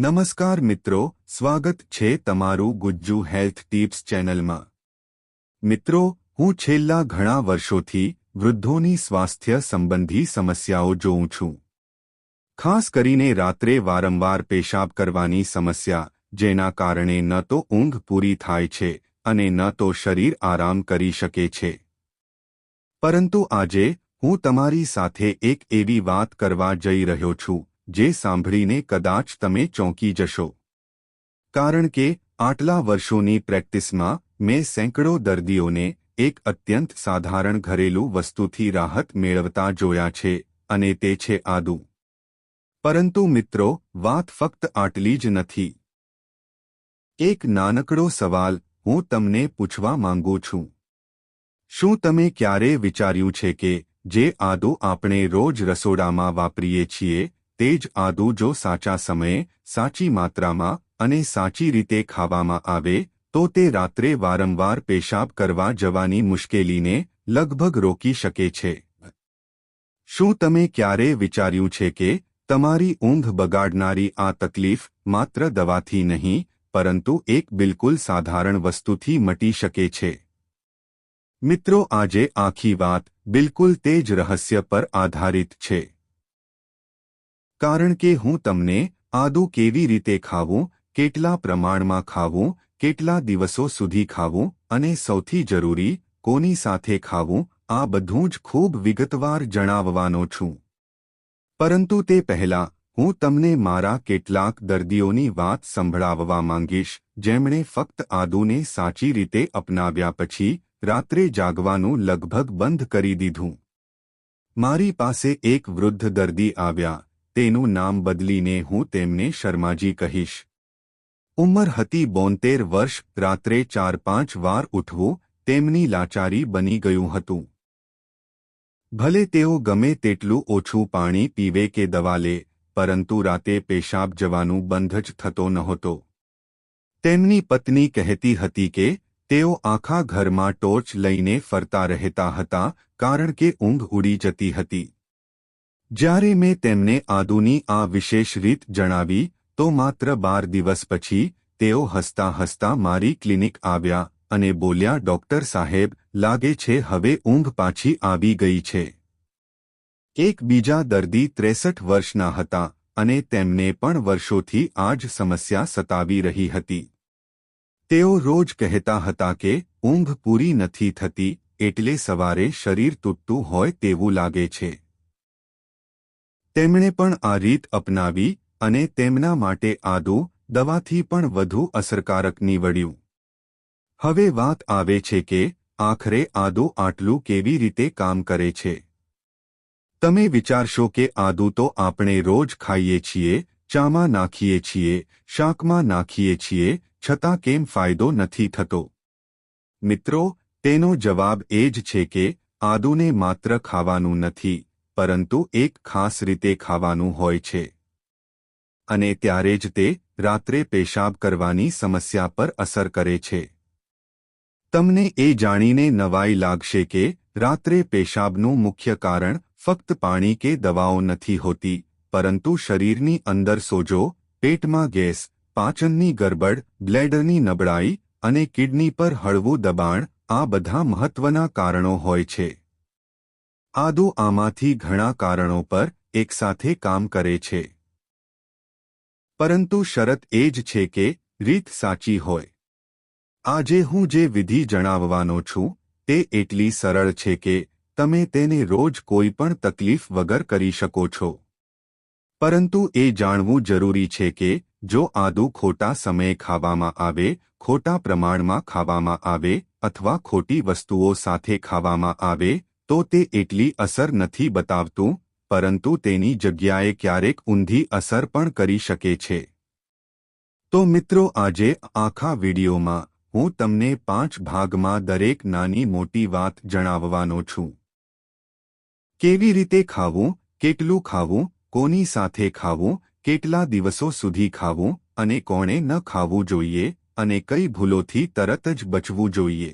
નમસ્કાર મિત્રો, સ્વાગત છે તમારું ગુજ્જુ હેલ્થ ટિપ્સ ચેનલમાં। મિત્રો, હું છેલ્લા ઘણા વર્ષોથી વૃદ્ધોની સ્વાસ્થ્ય સંબંધી સમસ્યાઓ જોઉં છું। ખાસ કરીને રાત્રે વારંવાર પેશાબ કરવાની સમસ્યા, જેના કારણે ન તો ઊંઘ પૂરી થાય છે અને ન તો શરીર આરામ કરી શકે છે। પરંતુ આજે હું તમારી સાથે એક એવી વાત કરવા જઈ રહ્યો છું જે સાંભળીને કદાચ તમે ચોંકી જશો, કારણ કે આટલા વર્ષોની પ્રેક્ટિસમાં મેં સેંકડો દર્દીઓને એક અત્યંત સાધારણ ઘરેલું વસ્તુથી રાહત મેળવતા જોયા છે, અને તે છે આદુ। પરંતુ મિત્રો, વાત ફક્ત આટલી જ નથી। એક નાનકડો સવાલ હું તમને પૂછવા માંગુ છું। શું તમે ક્યારે વિચાર્યું છે કે જે આદુ આપણે રોજ રસોડામાં વાપરીએ છીએ, તે જ આદુ જો સાચા સમયે, સાચી માત્રામાં અને સાચી રીતે ખાવામાં આવે તો તે રાત્રે વારંવાર પેશાબ કરવા જવાની મુશ્કેલીને લગભગ રોકી શકે છે? શું તમે ક્યારે વિચાર્યું છે કે તમારી ઊંઘ બગાડનારી આ તકલીફ માત્ર દવાથી નહીં, પરંતુ એક બિલકુલ સાધારણ વસ્તુથી મટી શકે છે? મિત્રો, આજે આખી વાત બિલકુલ તે જ રહસ્ય પર આધારિત છે। કારણ કે હું તમને આદુ કેવી રીતે ખાવું, કેટલા પ્રમાણમાં ખાવું, કેટલા દિવસો સુધી ખાવું અને સૌથી જરૂરી, કોની સાથે ખાવું, આ બધું જ ખૂબ વિગતવાર જણાવવાનો છું। પરંતુ તે પહેલાં હું તમને મારા કેટલાક દર્દીઓની વાત સંભળાવવા માંગીશ, જેમણે ફક્ત આદુને સાચી રીતે અપનાવ્યા પછી રાત્રે જાગવાનું લગભગ બંધ કરી દીધું। મારી પાસે એક વૃદ્ધ દર્દી આવ્યા। તેનું નામ બદલીને હું તેમને શર્માજી કહીશ। ઉંમર હતી 72 વર્ષ। રાત્રે 4-5 વાર ઉઠવું તેમની લાચારી બની ગયું હતું। ભલે તેઓ ગમે તેટલું ઓછું પાણી પીવે કે દવા લે, પરંતુ રાતે પેશાબ જવાનું બંધ જ થતો નહોતો। તેમની પત્ની કહેતી હતી કે તેઓ આખા ઘરમાં ટોર્ચ લઈને ફરતા રહેતા હતા, કારણ કે ઊંઘ ઉડી જતી હતી। જ્યારે મેં તેમને આદુની આ વિશેષ રીત જણાવી તો માત્ર 12 દિવસ પછી તેઓ હસતા હસતા મારી ક્લિનિક આવ્યા અને બોલ્યા, ડોક્ટર સાહેબ, લાગે છે હવે ઊંઘ પાછી આવી ગઈ છે। એક બીજા દર્દી 63 વર્ષના હતા અને તેમને પણ વર્ષોથી આ જ સમસ્યા સતાવી રહી હતી। તેઓ રોજ કહેતા હતા કે ઊંઘ પૂરી નથી થતી, એટલે સવારે શરીર તૂટતું હોય તેવું લાગે છે। તેમણે પણ આ રીત અપનાવી અને તેમના માટે આદુ દવાથી પણ વધુ અસરકારક નીવડ્યું। હવે વાત આવે છે કે આખરે આદુ આટલું કેવી રીતે કામ કરે છે। તમે વિચારશો કે આદુ તો આપણે રોજ ખાઈએ છીએ, ચામાં નાખીએ છીએ, શાકમાં નાખીએ છીએ, છતાં કેમ ફાયદો નથી થતો? મિત્રો, તેનો જવાબ એ જ છે કે આદુને માત્ર ખાવાનું નથી, પરંતુ એક ખાસ રીતે ખાવાનું હોય છે, અને ત્યારે જ તે રાત્રે પેશાબ કરવાની સમસ્યા પર અસર કરે છે। તમને એ જાણીને નવાઈ લાગશે કે રાત્રે પેશાબનું મુખ્ય કારણ ફક્ત પાણી કે દવાઓ નથી હોતી, પરંતુ શરીરની અંદર સોજો, પેટમાં ગેસ, પાચનની ગરબડ, બ્લેડરની નબળાઈ અને કિડની પર હળવું દબાણ, આ બધા મહત્વના કારણો હોય છે। આદુ આમાંથી ઘણા કારણો પર એકસાથે કામ કરે છે, પરંતુ શરત એ જ છે કે રીત સાચી હોય। આજે હું જે વિધિ જણાવવાનો છું તે એટલી સરળ છે કે તમે તેને રોજ કોઈ પણ તકલીફ વગર કરી શકો છો। પરંતુ એ જાણવું જરૂરી છે કે જો આદુ ખોટા સમયે ખાવામાં આવે, ખોટા પ્રમાણમાં ખાવામાં આવે અથવા ખોટી વસ્તુઓ સાથે ખાવામાં આવે તો તે એટલી અસર નથી બતાવતું, પરંતુ તેની જગ્યાએ ક્યારેક ઊંધી અસર પણ કરી શકે છે। તો મિત્રો, આજે આખા વિડીયોમાં હું તમને 5 ભાગમાં દરેક નાની મોટી વાત જણાવવાનો છું। કેવી રીતે ખાવું, કેટલું ખાવું, કોની સાથે ખાવું, કેટલા દિવસો સુધી ખાવું અને કોણે ન ખાવું જોઈએ, અને કઈ ભૂલોથી તરત જ બચવું જોઈએ।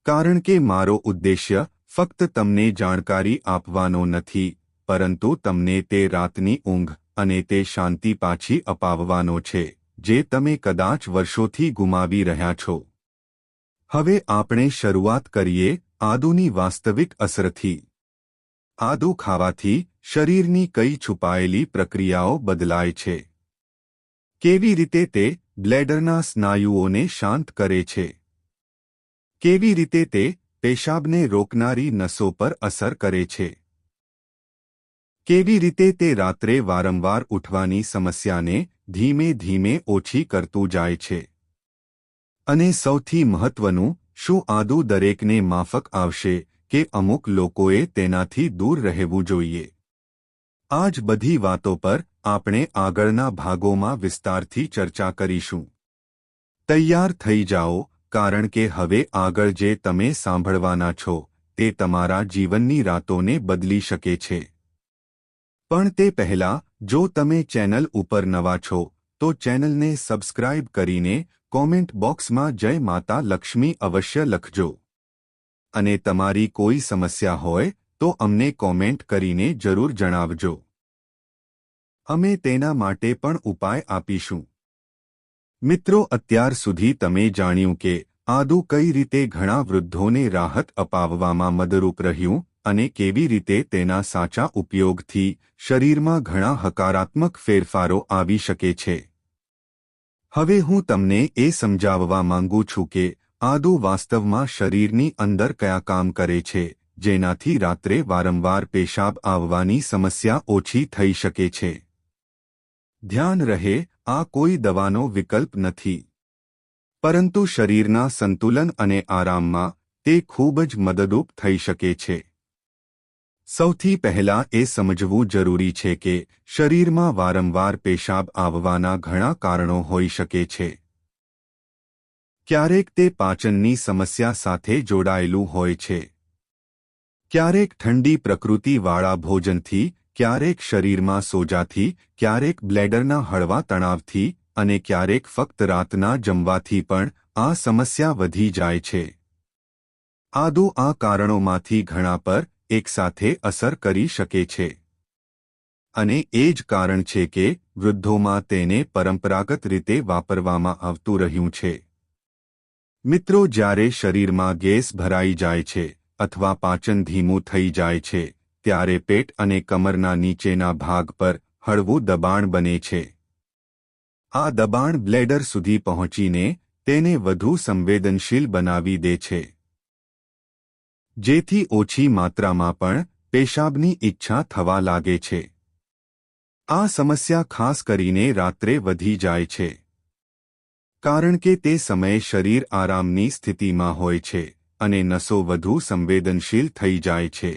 કારણ કે મારો ઉદ્દેશ્ય ફક્ત તમને જાણકારી આપવાનો નથી, પરંતુ તમને તે રાતની ઊંઘ અને તે શાંતિ પાછી અપાવવાનો છે જે તમે કદાચ વર્ષોથી ગુમાવી રહ્યા છો. હવે આપણે શરૂઆત કરીએ આદુની વાસ્તવિક અસરથી. આદુ ખાવાથી શરીરની કઈ છુપાયેલી પ્રક્રિયાઓ બદલાય છે? કેવી રીતે તે બ્લેડરના સ્નાયુઓને શાંત કરે છે? કેવી રીતે તે પેશાબને રોકનારી નસો પર અસર કરે છે? કેવી રીતે તે રાત્રે વારંવાર ઉઠવાની સમસ્યાને ધીમે ધીમે ઓછી કરતું જાય છે? અને સૌથી મહત્વનું, શું આદુ દરેકને માફક આવશે કે અમુક લોકોએ તેનાથી દૂર રહેવું જોઈએ? આ જ બધી વાતો પર આપણે આગળના ભાગોમાં વિસ્તારથી ચર્ચા કરીશું. તૈયાર થઈ જાઓ, કારણ કે હવે આગળ જે તમે સાંભળવાના છો તે તમારા જીવનની રાતોને બદલી શકે છે. પણ તે પહેલાં, જો તમે ચેનલ ઉપર નવા છો તો ચેનલને સબસ્ક્રાઇબ કરીને કોમેન્ટ બોક્સમાં જય માતા લક્ષ્મી અવશ્ય લખજો. અને તમારી કોઈ સમસ્યા હોય તો અમને કોમેન્ટ કરીને જરૂર જણાવજો. અમે તેના માટે પણ ઉપાય આપીશું. મિત્રો, અત્યાર સુધી તમે જાણ્યું કે આદુ કઈ રીતે ઘણા વૃદ્ધોને રાહત અપાવવામાં મદદરૂપ રહ્યું અને કેવી રીતે તેના સાચા ઉપયોગથી શરીરમાં ઘણા હકારાત્મક ફેરફારો આવી શકે છે. હવે હું તમને એ સમજાવવા માંગુ છું કે આદુ વાસ્તવમાં શરીરની અંદર કયા કામ કરે છે જેનાથી રાત્રે વારંવાર પેશાબ આવવાની સમસ્યા ઓછી થઈ શકે છે. ધ્યાન રહે, આ કોઈ દવાનો વિકલ્પ નથી, પરંતુ શરીરના સંતુલન અને આરામમાં તે ખૂબ જ મદદરૂપ થઈ શકે છે. સૌથી પહેલાં એ સમજવું જરૂરી છે કે શરીરમાં વારંવાર પેશાબ આવવાના ઘણા કારણો હોઈ શકે છે. ક્યારેક તે પાચનની સમસ્યા સાથે જોડાયેલું હોય છે, ક્યારેક ઠંડી પ્રકૃતિવાળા ભોજનથી, ક્યારેક શરીરમાં સોજાથી, ક્યારેક બ્લેડરના હળવા તણાવથી અને ક્યારેક ફક્ત રાતના જમવાથી પણ આ સમસ્યા વધી જાય છે. આદુ આ કારણોમાંથી ઘણા પર એકસાથે અસર કરી શકે છે. અને એ જ કારણ છે કે વૃદ્ધોમાં તેને પરંપરાગત રીતે વાપરવામાં આવતું રહ્યું છે. મિત્રો, જ્યારે શરીરમાં ગેસ ભરાઈ જાય છે અથવા પાચન ધીમું થઈ જાય છે, ત્યારે પેટ અને કમરના નીચેના ભાગ પર હળવું દબાણ બને છે. આ દબાણ બ્લેડર સુધી પહોંચીને તેને વધુ સંવેદનશીલ બનાવી દે છે, જેથી ઓછી માત્રામાં પણ પેશાબની ઈચ્છા થવા લાગે છે. આ સમસ્યા ખાસ કરીને રાત્રે વધી જાય છે, કારણ કે તે સમયે શરીર આરામની સ્થિતિમાં હોય છે અને નસો વધુ સંવેદનશીલ થઈ જાય છે.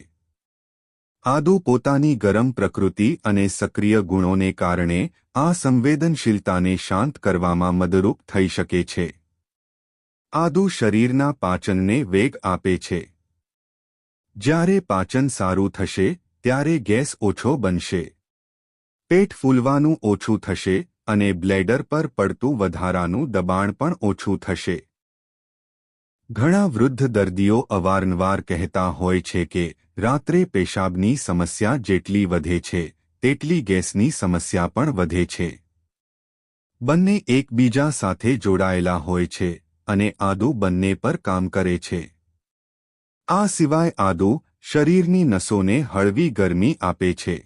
આદુ પોતાની ગરમ પ્રકૃતિ અને સક્રિય ગુણોને કારણે આ સંવેદનશીલતાને શાંત કરવામાં મદદરૂપ થઈ શકે છે. આદુ શરીરના પાચનને વેગ આપે છે. જ્યારે પાચન સારું થશે ત્યારે ગેસ ઓછો બનશે, પેટ ફૂલવાનું ઓછું થશે અને બ્લેડર પર પડતું વધારાનું દબાણ પણ ઓછું થશે. ઘણા વૃદ્ધ દર્દીઓ અવારનવાર કહેતા હોય છે કે રાત્રે પેશાબની સમસ્યા જેટલી વધે છે તેટલી ગેસની સમસ્યા પણ વધે છે. બંને એકબીજા સાથે જોડાયેલા હોય છે અને આદુ બંને પર કામ કરે છે. આ સિવાય આદુ શરીરની નસોને હળવી ગરમી આપે છે.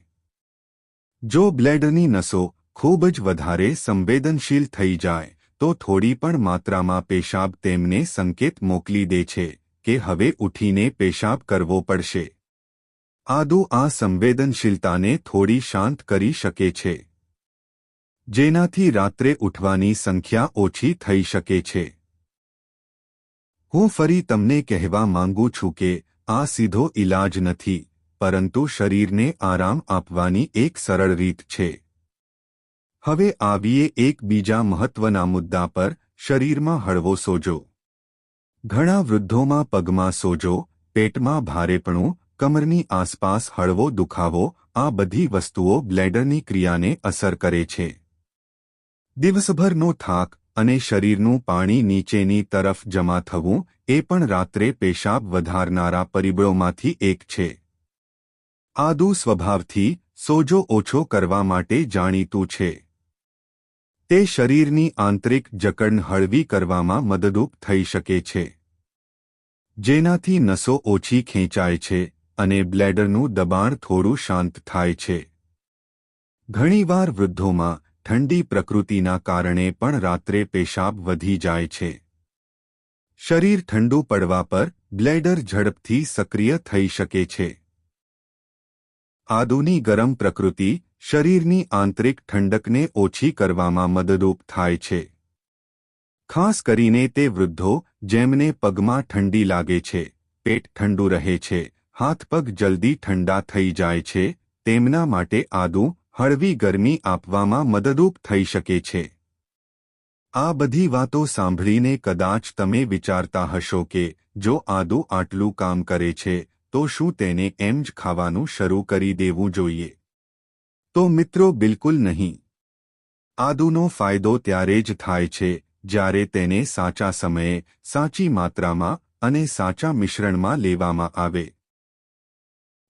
જો બ્લેડરની નસો ખૂબ જ વધારે સંવેદનશીલ થઈ જાય તો થોડી પણ માત્રામાં પેશાબ તેમને સંકેત મોકલી દે છે કે હવે ઉઠીને પેશાબ કરવો પડશે. આદુ આ સંવેદનશીલતાને થોડી શાંત કરી શકે છે, જેનાથી રાત્રે ઉઠવાની સંખ્યા ઓછી થઈ શકે છે. હું ફરી તમને કહેવા માંગુ છું કે આ સીધો ઈલાજ નથી, પરંતુ શરીરને આરામ આપવાની એક સરળ રીત છે. હવે આવીએ એક બીજા મહત્વના મુદ્દા પર, શરીરમાં હળવો સોજો. ઘણા વૃદ્ધોમાં પગમાં સોજો, પેટમાં ભારેપણું, કમરની આસપાસ હળવો દુખાવો, આ બધી વસ્તુઓ બ્લેડરની ક્રિયાને અસર કરે છે. દિવસભરનો થાક અને શરીરનું પાણી નીચેની તરફ જમા થવું એ પણ રાત્રે પેશાબ વધારનારા પરિબળોમાંથી એક છે. આદુ સ્વભાવથી સોજો ઓછો કરવા માટે જાણીતું છે. તે શરીરની આંતરિક જકડન હળવી કરવામાં મદદરૂપ થઈ શકે છે, જેનાથી નસો ઓછી ખેંચાય છે અને બ્લેડરનું દબાણ થોડું શાંત થાય છે. ઘણીવાર વૃદ્ધોમાં ઠંડી પ્રકૃતિના કારણે પણ રાત્રે પેશાબ વધી જાય છે. શરીર ઠંડુ પડવા પર બ્લેડર ઝડપથી સક્રિય થઈ શકે છે. આદુની ગરમ પ્રકૃતિ શરીરની આંતરિક ઠંડકને ઓછી કરવામાં મદદરૂપ થાય છે. ખાસ કરીને તે વૃદ્ધો જેમને પગમાં ઠંડી લાગે છે, પેટ ઠંડુ રહે છે, હાથ પગ જલ્દી ઠંડા થઈ જાય છે, તેમના માટે આદુ હળવી ગરમી આપવામાં મદદરૂપ થઈ શકે છે. આ બધી વાતો સાંભળીને કદાચ તમે વિચારતા હશો કે જો આદુ આટલું કામ કરે છે તો શું તેને એમ જ ખાવાનું શરૂ કરી દેવું જોઈએ? તો મિત્રો, બિલકુલ નહીં. આદુનો ફાયદો ત્યારે જ થાય છે જ્યારે તેને સાચા સમયે, સાચી માત્રામાં અને સાચા મિશ્રણમાં લેવામાં આવે.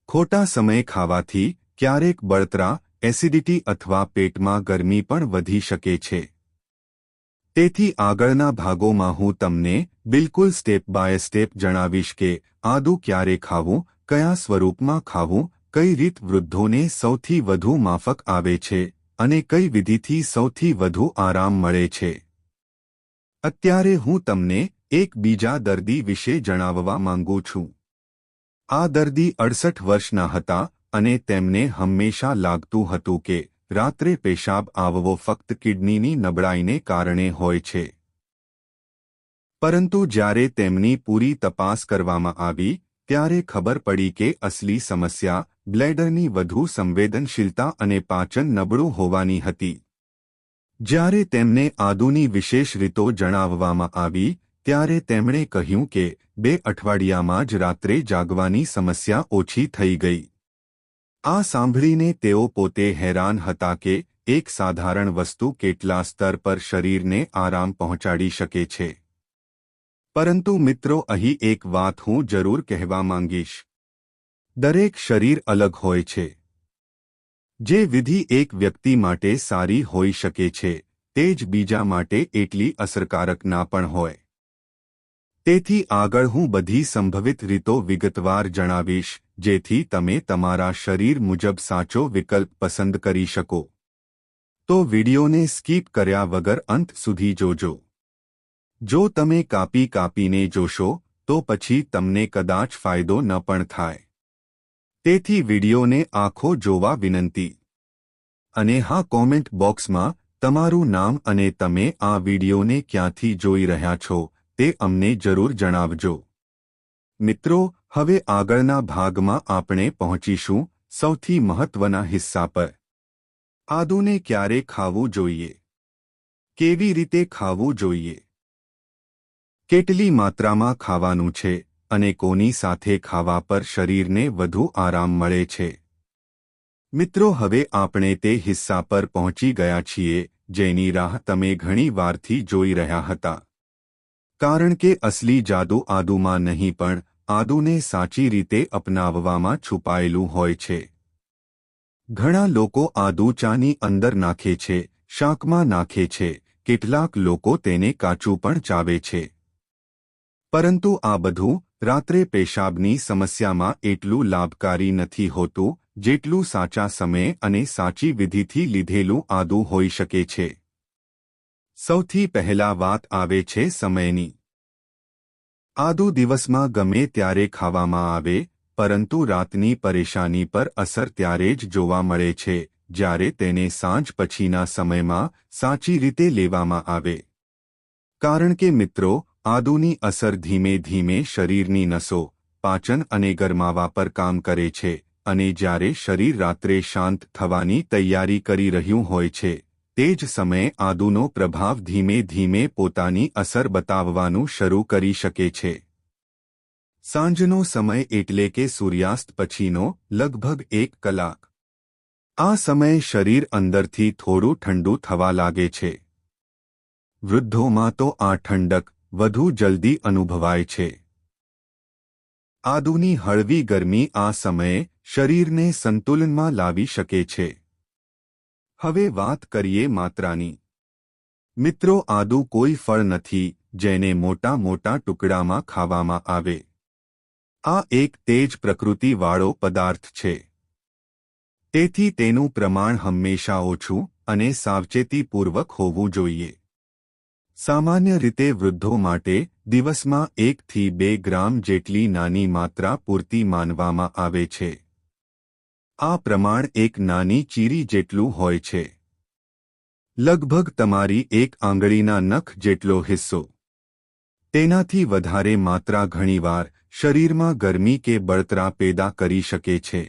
ખોટા સમયે ખાવાથી ક્યારેક બળતરા, એસિડિટી અથવા પેટમાં ગરમી પણ વધી શકે છે. તેથી આગળના ભાગોમાં હું તમને બિલકુલ સ્ટેપ બાય સ્ટેપ જણાવીશ કે આદુ ક્યારે ખાવું, કયા સ્વરૂપમાં ખાવું, કઈ રીત વૃદ્ધોને સૌથી વધુ માફક આવે છે અને કઈ વિધિથી સૌથી વધુ આરામ મળે છે. અત્યારે હું તમને એક બીજા દર્દી વિશે જણાવવા માંગુ છું. આ દર્દી 68 વર્ષના હતા અને તેમને હંમેશા લાગતું હતું કે રાત્રે પેશાબ આવવો ફક્ત કિડનીની નબળાઈને કારણે હોય છે. પરંતુ જ્યારે તેમની પૂરી તપાસ કરવામાં આવી ત્યારે ખબર પડી કે અસલી સમસ્યા બ્લેડરની વધુ સંવેદનશીલતા અને પાચન નબળું હોવાની હતી. જ્યારે તેમને આદુની વિશેષ રીતો જણાવવામાં આવી ત્યારે તેમણે કહ્યું કે 2 અઠવાડિયામાં જ રાત્રે જાગવાની સમસ્યા ઓછી થઈ ગઈ. આ સાંભળીને તેઓ પોતે હેરાન હતા કે એક સાધારણ વસ્તુ કેટલા સ્તર પર શરીરને આરામ પહોંચાડી શકે છે. પરંતુ મિત્રો, અહીં એક વાત હું જરૂર કહેવા માંગીશ. દરેક શરીર અલગ હોય છે. જે વિધિ એક વ્યક્તિ માટે સારી હોઈ શકે છે તે જ બીજા માટે એટલી અસરકારક ના પણ હોય. તેથી આગળ હું બધી સંભવિત રીતો વિગતવાર જણાવીશ જેથી તમે તમારા શરીર મુજબ સાચો વિકલ્પ પસંદ કરી શકો. તો વિડિયોને સ્કીપ કર્યા વગર અંત સુધી જોજો. જો તમે કાપીને જોશો તો પછી તમને કદાચ ફાયદો ન પણ થાય. તેથી વિડિયોને આખો જોવા વિનંતી. અને હા, કોમેન્ટ બોક્સમાં તમારું નામ અને તમે આ વિડિયોને ક્યાંથી જોઈ રહ્યા છો તે અમને જરૂર જણાવજો. મિત્રો, હવે આગળના ભાગમાં આપણે પહોંચીશું સૌથી મહત્વના હિસ્સા પર. આદુને ક્યારે ખાવું જોઈએ? કેવી રીતે ખાવું જોઈએ? કેટલી માત્રામાં ખાવાનું છે અને કોની સાથે ખાવા પર શરીરને વધુ આરામ મળે છે? મિત્રો, હવે આપણે તે હિસ્સા પર પહોંચી ગયા છીએ જેની રાહ તમે ઘણી વારથી જોઈ રહ્યા હતા. કારણ કે અસલી જાદુ આદુમાં નહીં પણ આદુને સાચી રીતે અપનાવવામાં છુપાયેલું હોય છે. ઘણા લોકો આદુ ચાની અંદર નાખે છે, શાકમાં નાખે છે, કેટલાક લોકો તેને કાચું પણ ચાવે છે. પરંતુ આ બધું રાત્રે પેશાબની સમસ્યામાં એટલું લાભકારી નથી હોતું જેટલું સાચા સમયે અને સાચી વિધિથી લીધેલું આદુ હોઈ શકે છે. સૌથી પહેલા વાત આવે છે સમયની. આદુ દિવસમાં ગમે ત્યારે ખાવામાં આવે, પરંતુ રાતની પરેશાની પર અસર ત્યારે જ જોવા મળે છે જ્યારે તેને સાંજ પછીના સમયમાં સાચી રીતે લેવામાં આવે. કારણ કે મિત્રો, આદુની અસર ધીમે ધીમે શરીરની નસો, પાચન અને ગરમાવા પર કામ કરે છે અને જ્યારે શરીર રાત્રે શાંત થવાની તૈયારી કરી રહ્યું હોય છે તે જ સમયે આદુનો પ્રભાવ ધીમે ધીમે પોતાની અસર બતાવવાનું શરૂ કરી શકે છે. સાંજનો સમય એટલે કે સૂર્યાસ્ત પછીનો લગભગ 1 કલાક. આ સમયે શરીર અંદરથી થોડું ઠંડુ થવા લાગે છે. વૃદ્ધોમાં તો આ ઠંડક વધુ જલ્દી અનુભવાય છે. આદુની હળવી ગરમી આ સમયે શરીરને સંતુલનમાં લાવી શકે છે. હવે વાત કરીએ માત્રાની. મિત્રો, આદુ કોઈ ફળ નથી જેને મોટા મોટા ટુકડામાં ખાવામાં આવે. આ એક તેજ પ્રકૃતિવાળો પદાર્થ છે. તેથી તેનું પ્રમાણ હંમેશા ઓછું અને સાવચેતીપૂર્વક હોવું જોઈએ. સામાન્ય રીતે વૃદ્ધો માટે દિવસમાં 1 થી 2 ગ્રામ જેટલી નાની માત્રા પૂરતી માનવામાં આવે છે. આ પ્રમાણ એક નાની ચીરી જેટલું હોય છે. લગભગ તમારી એક આંગળીના નખ જેટલો હિસ્સો. તેનાથી વધારે માત્રા ઘણીવાર શરીરમાં ગરમી કે બળતરા પેદા કરી શકે છે.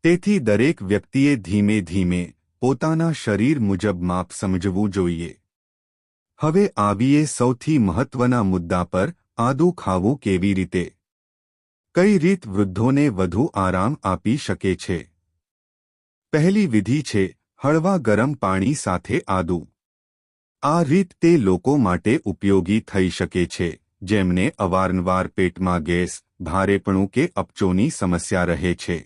તેથી દરેક વ્યક્તિએ ધીમે ધીમે પોતાના શરીર મુજબ માપ સમજવું જોઈએ. હવે આવીએ સૌથી મહત્વના મુદ્દા પર, આદુ ખાવું કેવી રીતે? કઈ રીત વૃદ્ધોને વધુ આરામ આપી શકે છે? પહેલી વિધિ છે હળવા ગરમ પાણી સાથે આદુ. આ રીત તે લોકો માટે ઉપયોગી થઈ શકે છે જેમને અવારનવાર પેટમાં ગેસ, ભારેપણું કે અપચોની સમસ્યા રહે છે.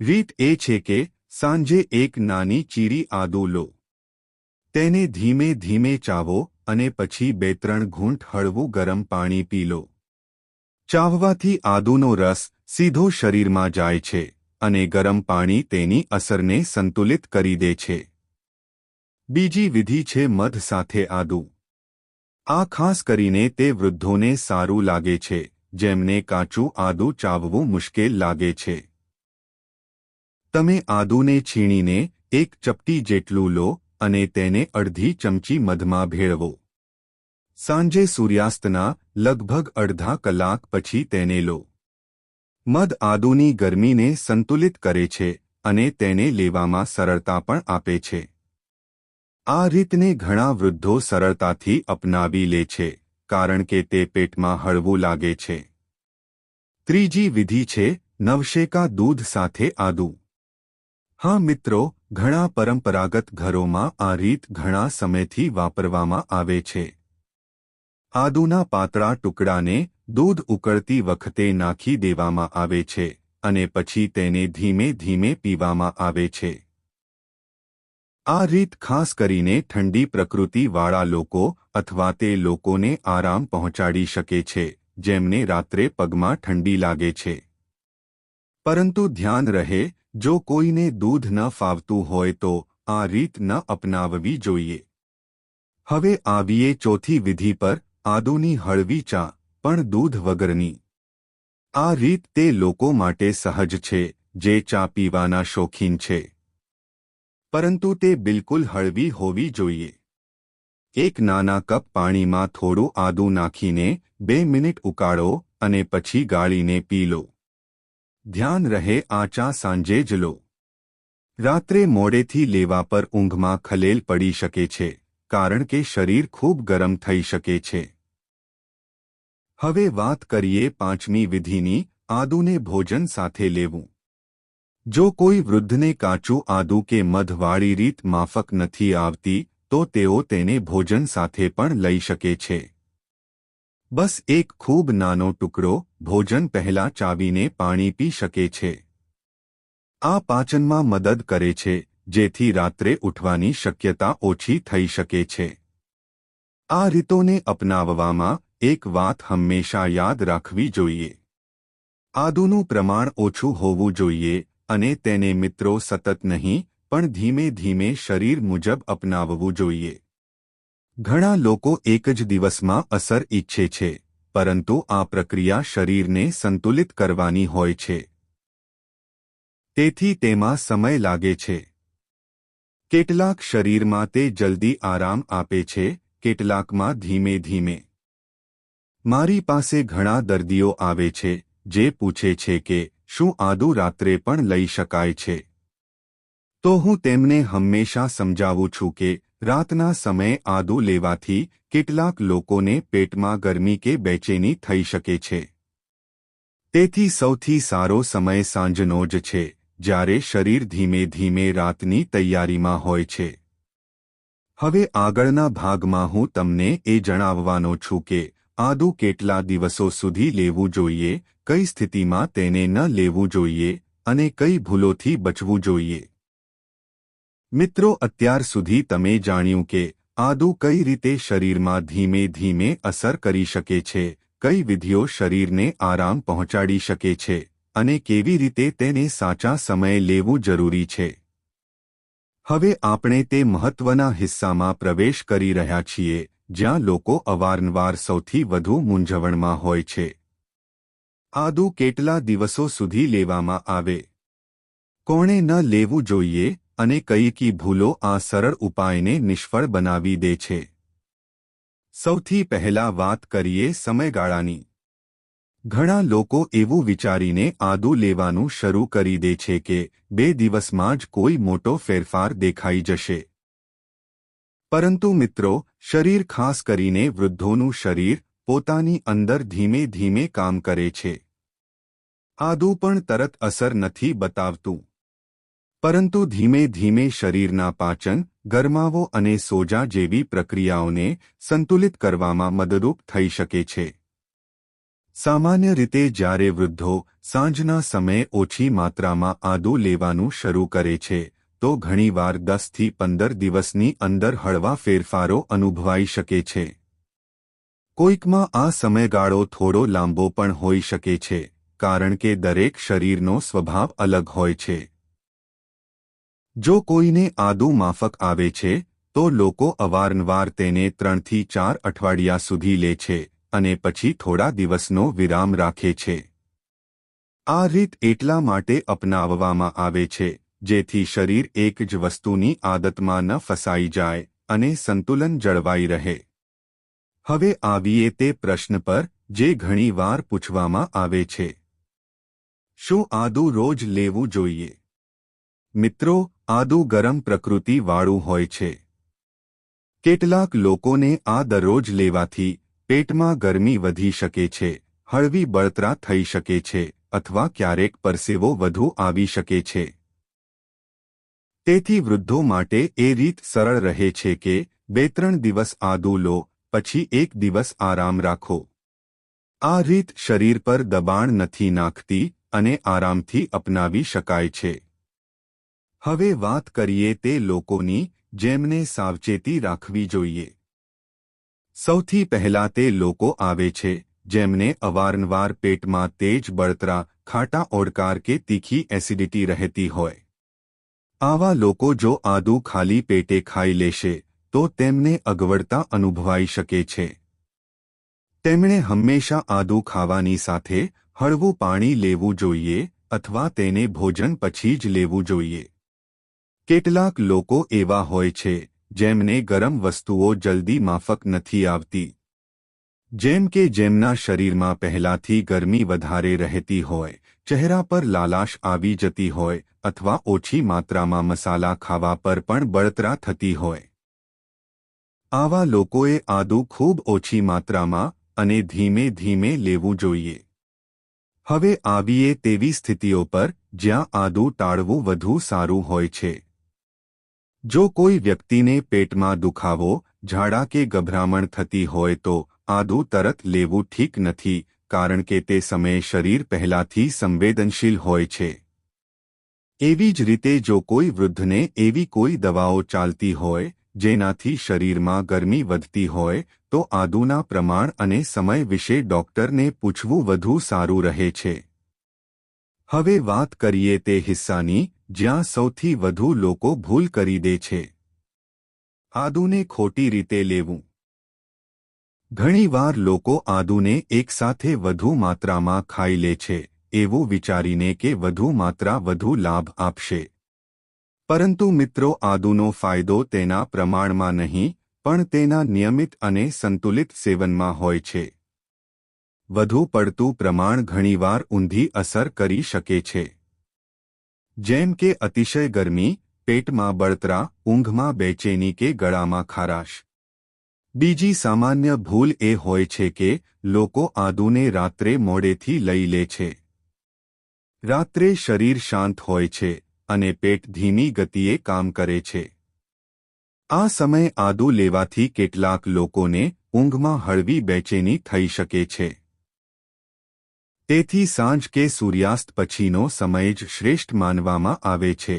રીત એ છે કે સાંજે એક નાની ચીરી આદુ લો. તેને ધીમે ધીમે ચાવો અને પછી 2-3 ઘૂંટ હળવું ગરમ પાણી પી લો. ચાવવાથી આદુનો રસ સીધો શરીરમાં જાય છે અને ગરમ પાણી તેની અસરને સંતુલિત કરી દે છે. બીજી વિધિ છે મધ સાથે આદુ. આ ખાસ કરીને તે વૃદ્ધોને સારું લાગે છે જેમને કાચું આદુ ચાવવું મુશ્કેલ લાગે છે. તમે આદુને છીણીને 1 ચપટી જેટલું લો અને તેને અડધી ચમચી મધમાં ભેળવો. સાંજે સૂર્યાસ્તના લગભગ અડધા કલાક પછી તેને લો. મધ આદુની ગરમીને સંતુલિત કરે છે અને તેને લેવામાં સરળતા પણ આપે છે. આ રીતને ઘણા વૃદ્ધો સરળતાથી અપનાવી લે છે કારણ કે તે પેટમાં હળવું લાગે છે. ત્રીજી વિધિ છે નવશેકા દૂધ સાથે આદુ. હા મિત્રો, ઘણા પરંપરાગત ઘરોમાં આ રીત ઘણા સમયથી વાપરવામાં આવે છે. આદુના પાતળા ટુકડાને દૂધ ઉકળતી વખતે નાખી દેવામાં આવે છે અને પછી તેને ધીમે ધીમે પીવામાં આવે છે. આ રીત ખાસ કરીને ઠંડી પ્રકૃતિવાળા લોકો અથવા તે લોકોને આરામ પહોંચાડી શકે છે જેમને રાત્રે પગમાં ઠંડી લાગે છે. પરંતુ ધ્યાન રહે, જો કોઈને દૂધ ન ફાવતું હોય તો આ રીત ન અપનાવવી જોઈએ. હવે આવીએ ચોથી વિધિ પર, આદુની હળવી ચા, પણ દૂધ વગરની. આ રીત તે લોકો માટે સહજ છે જે ચા પીવાના શોખીન છે. પરંતુ તે બિલકુલ હળવી હોવી જોઈએ. એક નાના કપ પાણીમાં થોડું આદુ નાખીને 2 મિનિટ ઉકાળો અને પછી ગાળીને પી લો. ધ્યાન રહે, આ ચા સાંજે જ લો. રાત્રે મોડેથી લેવા પર ઊંઘમાં ખલેલ પડી શકે છે કારણ કે શરીર ખૂબ ગરમ થઈ શકે છે. હવે વાત કરીએ પાંચમી વિધિની, આદુને ભોજન સાથે લેવું. જો કોઈ વૃદ્ધને કાચું આદુ કે મધવાળી રીત માફક નથી આવતી તો તેઓ તેને ભોજન સાથે પણ લઈ શકે છે. બસ એક ખૂબ નાનો ટુકડો ભોજન પહેલા ચાવીને પાણી પી શકે છે. આ પાચનમાં મદદ કરે છે જેથી રાત્રે ઉઠવાની શક્યતા ઓછી થઈ શકે છે. આ રીતોને અપનાવવામાં એક વાત હંમેશા યાદ રાખવી જોઈએ. આદુનું પ્રમાણ ઓછું હોવું જોઈએ અને તેને મિત્રો સતત નહીં પણ ધીમે ધીમે શરીર મુજબ અપનાવવું જોઈએ. ઘણા લોકો એક જ દિવસમાં અસર ઈચ્છે છે, પરંતુ આ પ્રક્રિયા શરીરને સંતુલિત કરવાની હોય છે. તેથી તેમાં સમય લાગે છે. કેટલાક શરીરમાં તે જલ્દી આરામ આપે છે, કેટલાકમાં ધીમે ધીમે. મારી પાસે ઘણા દર્દીઓ આવે છે જે પૂછે છે કે શું આદુ રાત્રે પણ લઈ શકાય છે? તો હું તેમને હંમેશા સમજાવું છું કે રાતના સમયે આદુ લેવાથી કેટલાક લોકોને પેટમાં ગરમી કે બેચેની થઈ શકે છે. તેથી સૌથી સારો સમય સાંજનો જ છે, જ્યારે શરીર ધીમે ધીમે રાતની તૈયારીમાં હોય છે. હવે આગળના ભાગમાં હું તમને એ જણાવવાનો છું કે આદુ કેટલા દિવસો સુધી લેવું જોઈએ, કઈ સ્થિતિમાં તેને ન લેવું જોઈએ અને કઈ ભૂલોથી બચવું જોઈએ? મિત્રો, અત્યાર સુધી તમે જાણ્યું કે આદુ કઈ રીતે શરીરમાં ધીમે ધીમે અસર કરી શકે છે, કઈ વિધિઓ શરીરને આરામ પહોંચાડી શકે છે અને કેવી રીતે તેને સાચા સમયે લેવું જરૂરી છે. હવે આપણે તે મહત્વના હિસ્સામાં પ્રવેશ કરી રહ્યા છીએ જ્યાં લોકો અવારનવાર સૌથી વધુ મૂંઝવણમાં હોય છે. આદુ કેટલા દિવસો સુધી લેવામાં આવે, કોણે ન લેવું જોઈએ અને કઈ ભૂલો આ સરળ ઉપાયને નિષ્ફળ બનાવી દે છે. સૌથી પહેલા વાત કરીએ સમયગાળાની. ઘણા લોકો એવું વિચારીને આદુ લેવાનું શરૂ કરી દે છે કે 2 દિવસમાં જ કોઈ મોટો ફેરફાર દેખાઈ જશે. પરંતુ મિત્રો, શરીર, ખાસ કરીને વૃદ્ધોનું શરીર, પોતાની અંદર ધીમે ધીમે કામ કરે છે. આદુ પણ તરત અસર નથી બતાવતું, પરંતુ ધીમે ધીમે શરીરના પાચન, ગરમાવો અને સોજા જેવી પ્રક્રિયાઓને સંતુલિત કરવામાં મદદરૂપ થઈ શકે છે. સામાન્ય રીતે જ્યારે વૃદ્ધો સાંજના સમયે ઓછી માત્રામાં આદુ લેવાનું શરૂ કરે છે તો ઘણીવાર 10 થી 15 દિવસની અંદર હળવા ફેરફારો અનુભવાઈ શકે છે. કોઈકમાં આ સમયગાળો થોડો લાંબો પણ હોઈ શકે છે, કારણ કે દરેક શરીરનો સ્વભાવ અલગ હોય છે. જો કોઈને આદુ માફક આવે છે તો લોકો અવારનવાર તેને 3 થી 4 અઠવાડિયા સુધી લે છે અને પછી થોડા દિવસનો વિરામ રાખે છે. આ રીત એટલા માટે અપનાવવામાં આવે છે જેથી શરીર એક જ વસ્તુની આદતમાં ન ફસાઈ જાય અને સંતુલન જળવાઈ રહે. હવે આવીએ તે પ્રશ્ન પર જે ઘણીવાર પૂછવામાં આવે છે: શું આદુ રોજ લેવું જોઈએ? મિત્રો, આદુ ગરમ પ્રકૃતિવાળું હોય છે. કેટલાક લોકોને આ દરરોજ લેવાથી પેટમાં ગરમી વધી શકે છે, હળવી બળતરા થઈ શકે છે અથવા ક્યારેક પરસેવો વધુ આવી શકે છે. તેથી વૃદ્ધો માટે એ રીત સરળ રહે છે કે 2-3 દિવસ આદુ લો, પછી 1 દિવસ આરામ રાખો. આ રીત શરીર પર દબાણ નથી નાખતી અને આરામથી અપનાવી શકાય છે. હવે વાત કરીએ તે લોકોની જેમને સાવચેતી રાખવી જોઈએ. સૌથી પહેલા તે લોકો આવે છે જેમને અવારનવાર પેટમાં તેજ બળતરા, ખાટા ઓડકાર કે તીખી એસિડિટી રહેતી હોય. આવા લોકો જો આદુ ખાલી પેટે ખાઈ લેશે તો તેમને અગવડતા અનુભવાઈ શકે છે. તેમણે હંમેશા આદુ ખાવાની સાથે હળવું પાણી લેવું જોઈએ અથવા તેને ભોજન પછી જ લેવું જોઈએ. કેટલાક લોકો એવા હોય છે જેમને ગરમ વસ્તુઓ જલ્દી માફક નથી આવતી. જેમ કે જેમના શરીરમાં પહેલાથી ગરમી વધારે રહેતી હોય, ચહેરા પર લાલાશ આવી જતી હોય અથવા ઓછી માત્રામાં મસાલા ખાવા પર પણ બળતરા થતી હોય. આવા લોકોએ આદુ ખૂબ ઓછી માત્રામાં અને ધીમે ધીમે લેવું જોઈએ. હવે આવીએ તેવી સ્થિતિઓ પર જ્યાં આદુ ટાળવું વધુ સારું હોય છે. જો કોઈ વ્યક્તિને પેટમાં દુખાવો, ઝાડા કે ગભરામણ થતી હોય તો આદુ તરત લેવું ઠીક નથી, કારણ કે તે સમયે શરીર પહેલાથી સંવેદનશીલ હોય છે. એવી જ રીતે જો કોઈ વૃદ્ધને એવી કોઈ દવાઓ ચાલતી હોય જેનાથી શરીરમાં ગરમી વધતી હોય તો આદુના પ્રમાણ અને સમય વિશે ડોક્ટરને પૂછવું વધુ સારું રહે છે. હવે વાત કરીએ તે હિસ્સાની જ્યાં સૌથી વધુ લોકો ભૂલ કરી દે છે: આદુને ખોટી રીતે લેવું. ઘણીવાર લોકો આદુને એકસાથે વધુ માત્રામાં ખાઈ લે છે એવું વિચારીને કે વધુ માત્રા વધુ લાભ આપશે. પરંતુ મિત્રો, આદુનો ફાયદો તેના પ્રમાણમાં નહીં પણ તેના નિયમિત અને સંતુલિત સેવનમાં હોય છે. વધુ પડતું પ્રમાણ ઘણીવાર ઊંધી અસર કરી શકે છે, જેમ કે અતિશય ગરમી, પેટમાં બળતરા, ઊંઘમાં બેચેની કે ગળામાં ખારાશ. બીજી સામાન્ય ભૂલ એ હોય છે કે લોકો આદુને રાત્રે મોડેથી લઈ લે છે. રાત્રે શરીર શાંત હોય છે અને પેટ ધીમી ગતિએ કામ કરે છે. આ સમયે આદુ લેવાથી કેટલાક લોકોને ઊંઘમાં હળવી બેચેની થઈ શકે છે. તેથી સાંજ કે સૂર્યાસ્ત પછીનો સમય જ શ્રેષ્ઠ માનવામાં આવે છે.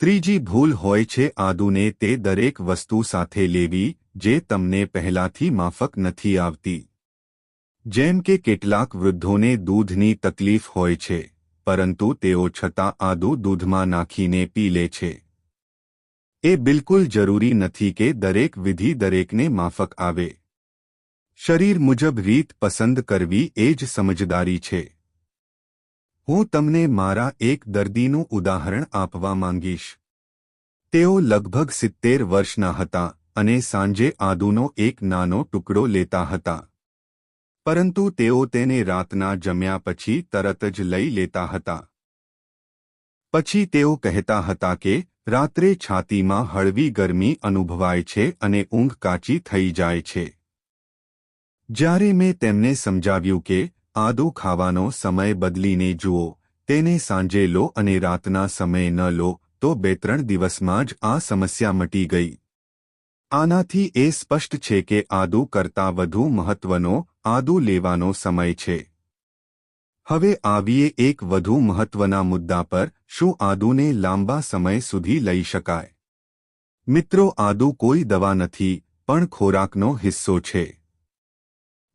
ત્રીજી ભૂલ હોય છે આદુને તે દરેક વસ્તુ સાથે લેવી જે તમને પહેલાથી માફક નથી આવતી. જેમ કે કેટલાક વૃદ્ધોને દૂધની તકલીફ હોય છે, પરંતુ તેઓ છતાં આદુ દૂધમાં નાખીને પી લે છે. એ બિલકુલ જરૂરી નથી કે દરેક વિધિ દરેકને માફક આવે. શરીર મુજબ રીત પસંદ કરવી એ જ સમજદારી છે. હું તમને મારા એક દર્દીનું ઉદાહરણ આપવા માંગીશ. તેઓ લગભગ 70 વર્ષના હતા અને સાંજે આદુનો એક નાનો ટુકડો લેતા હતા. પરંતુ તેઓ તેને રાતના જમ્યા પછી તરત જ લઈ લેતા હતા. પછી તેઓ કહેતા હતા કે રાત્રે છાતીમાં હળવી ગરમી અનુભવાય છે અને ઊંઘ કાચી થઈ જાય છે. જ્યારે મેં તેમને સમજાવ્યું કે આદુ ખાવાનો સમય બદલીને જુઓ, તેને સાંજે લો અને રાતના સમયે ન લો, તો 2-3 દિવસમાં જ આ સમસ્યા મટી ગઈ. આનાથી એ સ્પષ્ટ છે કે આદુ કરતાં વધુ મહત્વનો આદુ લેવાનો સમય છે. હવે આવીએ એક વધુ મહત્વના મુદ્દા પર, શું આદુને લાંબા સમય સુધી લઈ શકાય? મિત્રો, આદુ કોઈ દવા નથી, પણ ખોરાકનો હિસ્સો છે.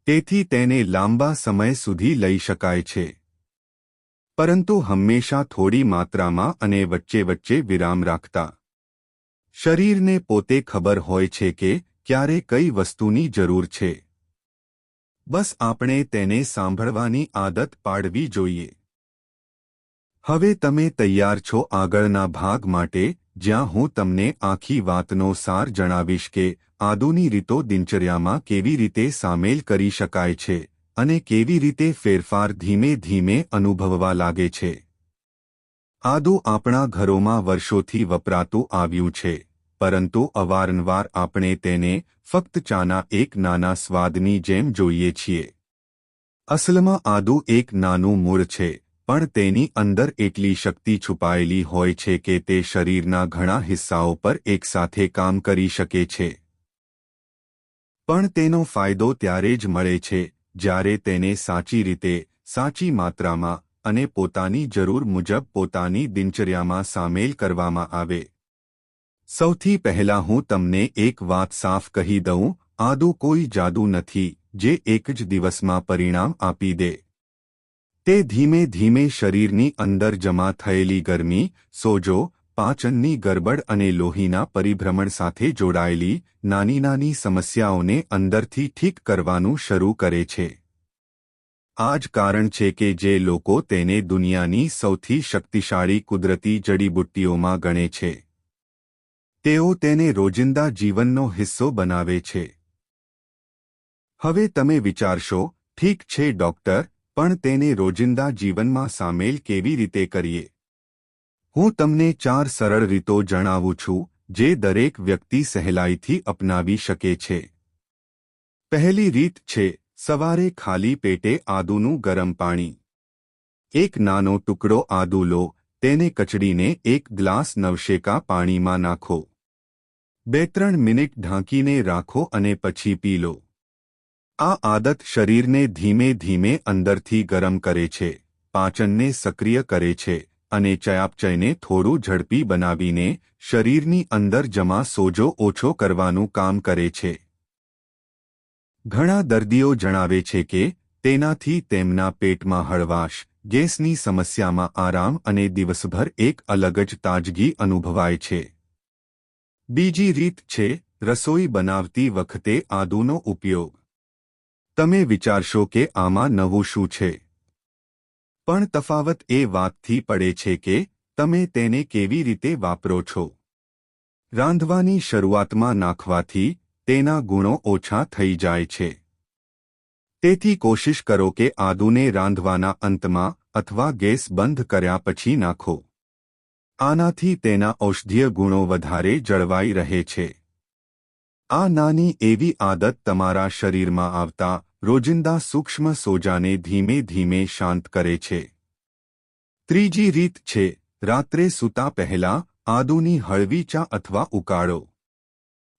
તેથી તેને લાંબા સમય સુધી લઈ શકાય છે. પરંતુ હંમેશા થોડી માત્રામાં અને વચ્ચે વિરામ રાખતા. શરીરને પોતે ખબર હોય છે કે ક્યારે કઈ વસ્તુની જરૂર છે. બસ આપણે તેને સાંભળવાની આદત પાડવી જોઈએ. હવે તમે તૈયાર છો આગળના ભાગ માટે, જ્યાં હું તમને આખી વાતનો સાર જણાવીશ કે આદુની રીતો દિનચર્યામાં કેવી રીતે સામેલ કરી શકાય છે અને કેવી રીતે ફેરફાર ધીમે ધીમે અનુભવવા લાગે છે. આદુ આપણા ઘરોમાં વર્ષોથી વપરાતું આવ્યું છે, પરંતુ અવારનવાર આપણે તેને ફક્ત ચાના એક નાના સ્વાદની જેમ જોઈએ છીએ. અસલમાં આદુ એક નાનું મૂળ છે, પણ તેની અંદર એટલી શક્તિ છુપાયેલી હોય છે કે તે શરીરના ઘણા હિસ્સાઓ પર એકસાથે કામ કરી શકે છે. પણ તેનો ફાયદો ત્યારે જ મળે છે જ્યારે તેને સાચી રીતે, સાચી માત્રામાં અને પોતાની જરૂર મુજબ પોતાની દિનચર્યામાં સામેલ કરવામાં આવે. સૌથી પહેલા હું તમને એક વાત સાફ કહી દઉં, આદુ કોઈ જાદુ નથી જે એક જ દિવસમાં પરિણામ આપી દે. તે ધીમે ધીમે શરીરની અંદર જમા થયેલી ગરમી, સોજો, પાચનની ગરબડ અને લોહીના પરિભ્રમણ સાથે જોડાયેલી નાની સમસ્યાઓને અંદરથી ઠીક કરવાનું શરૂ કરે છે. આ જ કારણ છે કે જે લોકો તેને દુનિયાની સૌથી શક્તિશાળી કુદરતી જડીબુટ્ટીઓમાં ગણે છે, તેઓ તેને રોજિંદા જીવનનો હિસ્સો બનાવે છે. હવે તમે વિચારશો, ઠીક છે ડોક્ટર, પણ તેને રોજિંદા જીવનમાં સામેલ કેવી રીતે કરીએ? હું તમને 4 સરળ રીતો જણાવું છું જે દરેક વ્યક્તિ સહેલાઈથી અપનાવી શકે છે. પહેલી રીત છે સવારે ખાલી પેટે આદુનું ગરમ પાણી. એક નાનો ટુકડો આદુ લો, તેને કચડીને એક ગ્લાસ નવશેકા પાણીમાં નાખો. 2-3 મિનિટ ઢાંકીને રાખો અને પછી પી લો. આ આદત શરીરને ધીમે ધીમે અંદરથી ગરમ કરે છે, પાચનને સક્રિય કરે છે અને ચયાપચયને થોડું ઝડપી બનાવીને શરીરની અંદર જમા સોજો ઓછો કરવાનું કામ કરે છે. ઘણા દર્દીઓ જણાવે છે કે તેનાથી તેમના પેટમાં હળવાશ, ગેસની સમસ્યામાં આરામ અને દિવસભર એક અલગ જ તાજગી અનુભવાય છે. બીજી રીત છે રસોઈ બનાવતી વખતે આદુનો ઉપયોગ. તમે વિચારશો કે આમાં નવું શું છે? પણ તફાવત એ વાતથી પડે છે કે તમે તેને કેવી રીતે વાપરો છો. રાંધવાની શરૂઆતમાં નાખવાથી તેના ગુણો ઓછા થઈ જાય છે. તેથી કોશિશ કરો કે આદુને રાંધવાના અંતમાં અથવા ગેસ બંધ કર્યા પછી નાખો. આનાથી તેના ઔષધીય ગુણો વધારે જળવાઈ રહે છે. આ નાની એવી આદત તમારા શરીરમાં આવતા રોજિંદા સૂક્ષ્મ સોજાને ધીમે ધીમે શાંત કરે છે. ત્રીજી રીત છે રાત્રે સૂતા પહેલા આદુની હળવી ચા અથવા ઉકાળો.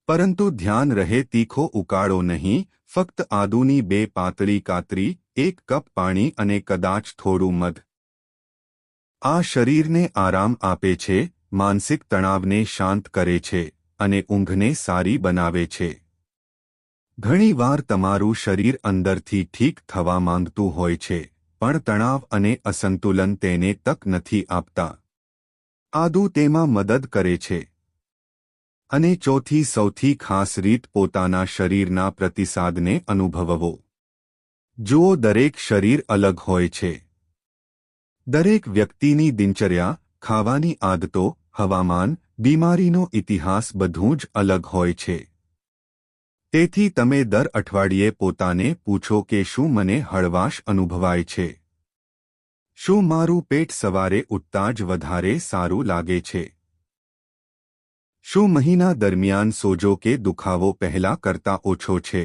પરંતુ ધ્યાન રહે તીખો ઉકાળો નહીં, ફક્ત આદુની 2 પાતળી કાતરી, 1 કપ પાણી અને કદાચ થોડું મધ. આ શરીરને આરામ આપે છે, માનસિક તણાવને શાંત કરે છે અને ઊંઘને સારી બનાવે છે. ઘણીવાર તમારું શરીર અંદરથી ઠીક થવા માંગતું હોય છે, પણ તણાવ અને અસંતુલન તેને તક નથી આપતા. આદુ તેમાં મદદ કરે છે. અને ચોથી સૌથી ખાસ રીત પોતાના શરીરના પ્રતિસાદને અનુભવવો. જુઓ, દરેક શરીર અલગ હોય છે. દરેક વ્યક્તિની દિનચર્યા, ખાવાની આદતો, હવામાન, બીમારીનો ઇતિહાસ બધું જ અલગ હોય છે. તેથી તમે દર અઠવાડિયે પોતાને પૂછો કે શું મને હળવાશ અનુભવાય છે? શું મારું પેટ સવારે ઉઠતા જ વધારે સારું લાગે છે? શું મહિના દરમિયાન સોજો કે દુખાવો પહેલા કરતા ઓછો છે?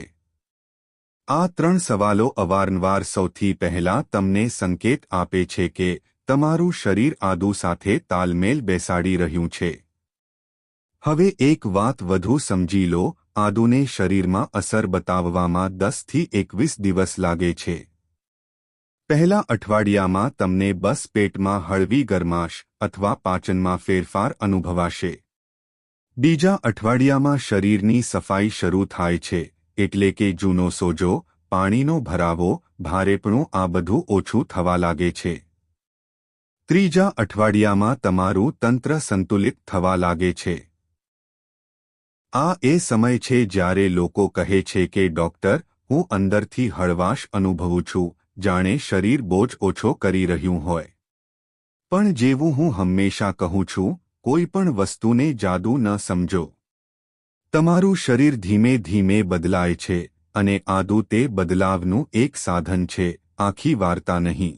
આ 3 સવાલો અવારનવાર સૌથી પહેલા તમને સંકેત આપે છે કે તમારું શરીર આદુ સાથે તાલમેલ બેસાડી રહ્યું છે. હવે એક વાત વધુ સમજી લો, આદુને શરીરમાં અસર બતાવવામાં 10 થી 21 દિવસ લાગે છે. પહેલા અઠવાડિયામાં તમને બસ પેટમાં હળવી ગરમાશ અથવા પાચનમાં ફેરફાર અનુભવાશે. બીજા અઠવાડિયામાં શરીરની સફાઈ શરૂ થાય છે, એટલે કે જૂનો સોજો, પાણીનો ભરાવો, ભારેપણું આ બધું ઓછું થવા લાગે છે. ત્રીજા અઠવાડિયામાં તમારું તંત્ર સંતુલિત થવા લાગે છે. આ એ સમય છે જ્યારે લોકો કહે છે કે ડોક્ટર, હું અંદરથી હળવાશ અનુભવું છું, જાણે શરીર બોજ ઓછો કરી રહ્યું હોય. પણ જેવું હું હંમેશા કહું છું, કોઈ પણ વસ્તુને જાદુ ન સમજો. તમારું શરીર ધીમે ધીમે બદલાય છે અને આદુ તે બદલાવનું એક સાધન છે, આખી વાર્તા નહીં.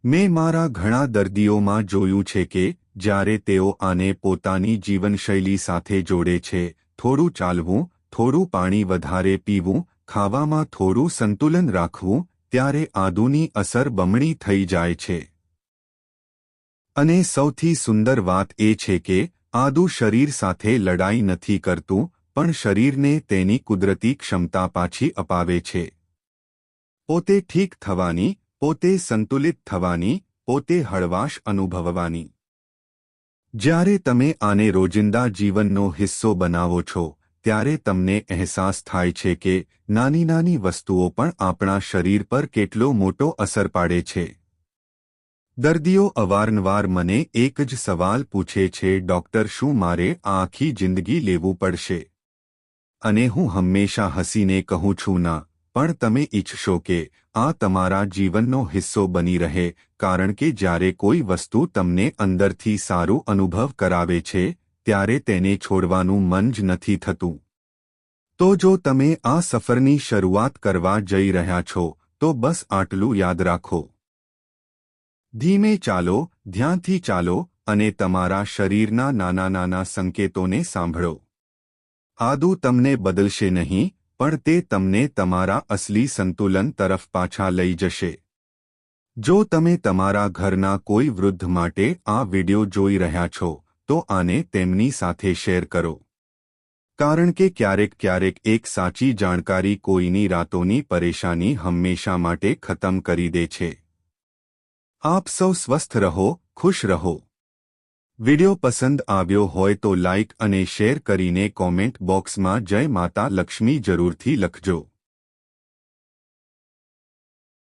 મેં મારા ઘણા દર્દીઓમાં જોયું છે કે જ્યારે તેઓ આને પોતાની જીવનશૈલી સાથે જોડે છે, થોડું ચાલવું, થોડું પાણી વધારે પીવું, ખાવામાં થોડું સંતુલન રાખવું, ત્યારે આદુની અસર બમણી થઈ જાય છે. અને સૌથી સુંદર વાત એ છે કે આદુ શરીર સાથે લડાઈ નથી કરતું, પણ શરીરને તેની કુદરતી ક્ષમતા પાછી અપાવે છે. પોતે ઠીક થવાની, પોતે સંતુલિત થવાની, પોતે હળવાશ અનુભવવાની. જ્યારે તમે આને રોજિંદા જીવનનો હિસ્સો બનાવો છો, ત્યારે તમને અહેસાસ થાય છે કે નાની નાની વસ્તુઓ પણ આપણા શરીર પર કેટલો મોટો અસર પાડે છે. દર્દીઓ અવારનવાર મને એક જ સવાલ પૂછે છે, ડોક્ટર, શું મારે આ આખી જિંદગી લેવું પડશે? અને હું હંમેશા હસીને કહું છું, ના, પણ તમે ઈચ્છશો કે આ તમારા જીવનનો હિસ્સો બની રહે, કારણ કે જ્યારે કોઈ વસ્તુ તમને અંદરથી સારું અનુભવ કરાવે છે, ત્યારે તેને છોડવાનું મન જ નથી થતું. તો જો તમે આ સફરની શરૂઆત કરવા જઈ રહ્યા છો, તો બસ આટલું યાદ રાખો. ધીમે ચાલો, ધ્યાનથી ચાલો અને તમારા શરીરના નાના નાના સંકેતોને સાંભળો. આદુ તમને બદલશે નહીં, પણ તે તમને તમારા અસલી સંતુલન તરફ પાછા લઈ જશે. જો તમે તમારા ઘરના કોઈ વૃદ્ધ માટે આ વિડિયો જોઈ રહ્યા છો, તો આને તેમની સાથે શેર કરો. કારણ કે ક્યારેક એક સાચી જાણકારી કોઈની રાતોની પરેશાની હંમેશા માટે ખતમ કરી દે છે. આપ સૌ સ્વસ્થ રહો, ખુશ રહો. વિડિયો પસંદ આવ્યો હોય તો લાઇક અને શેર કરીને કોમેન્ટ બોક્સમાં જય માતા લક્ષ્મી જરૂરથી લખજો.